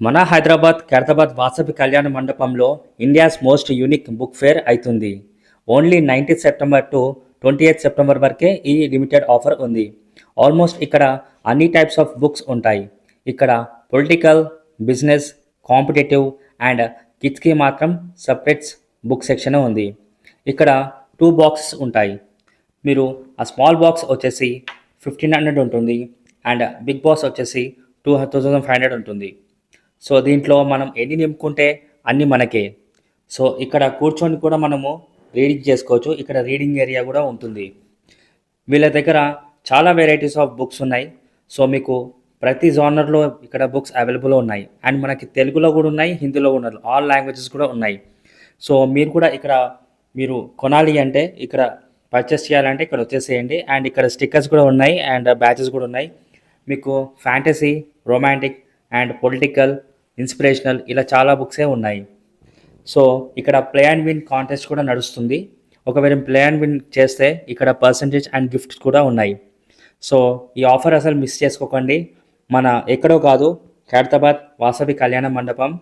మన ఖైరతాబాద్ వాసవి కళ్యాణ మండపంలో India's most unique book fair అవుతుంది. ఓన్లీ 19 సెప్టెంబర్ టు 28 సెప్టెంబర్ వరకే ఈ లిమిటెడ్ ఆఫర్ ఉంది. ఆల్మోస్ట్ ఇక్కడ అన్ని టైప్స్ ఆఫ్ బుక్స్ ఉంటాయి. ఇక్కడ పొలిటికల్, బిజినెస్, కాంపిటేటివ్ అండ్ కిడ్స్కి మాత్రం సపరేట్స్ బుక్ సెక్షన్ ఉంది. ఇక్కడ 2 బాక్సెస్ ఉంటాయి. మీరు ఆ స్మాల్ బాక్స్ వచ్చేసి 1500 ఉంటుంది అండ్ బిగ్ బాక్స్ వచ్చేసి 2500 ఉంటుంది. సో దీంట్లో మనం ఎన్ని నింపుకుంటే అన్ని మనకే. సో ఇక్కడ కూర్చొని కూడా మనము రీడింగ్ చేసుకోవచ్చు. ఇక్కడ రీడింగ్ ఏరియా కూడా ఉంటుంది. వీళ్ళ దగ్గర చాలా వెరైటీస్ ఆఫ్ బుక్స్ ఉన్నాయి. సో మీకు ప్రతి జానర్లో ఇక్కడ బుక్స్ అవైలబుల్ ఉన్నాయి. అండ్ మనకి తెలుగులో కూడా ఉన్నాయి, హిందీలో ఉన్నాయి, ఆల్ లాంగ్వేజెస్ కూడా ఉన్నాయి. సో మీరు కూడా ఇక్కడ మీరు కొనాలి అంటే, ఇక్కడ పర్చేస్ చేయాలంటే ఇక్కడ వచ్చేసేయండి. అండ్ ఇక్కడ స్టిక్కర్స్ కూడా ఉన్నాయి అండ్ బ్యాచెస్ కూడా ఉన్నాయి. మీకు fantasy, romantic and political, inspirational ఇలా చాలా బుక్సే ఉన్నాయి. సో ఇక్కడ ప్లే అండ్ విన్ కాంటెస్ట్ కూడా నడుస్తుంది. ఒకవేళ ప్లే అండ్ విన్ చేస్తే ఇక్కడ పర్సంటేజ్ అండ్ గిఫ్ట్స్ కూడా ఉన్నాయి. సో ఈ ఆఫర్ అసలు మిస్ చేసుకోకండి. మన ఎక్కడో కాదు, ఖైరతాబాద్ వాసవి కళ్యాణ మండపం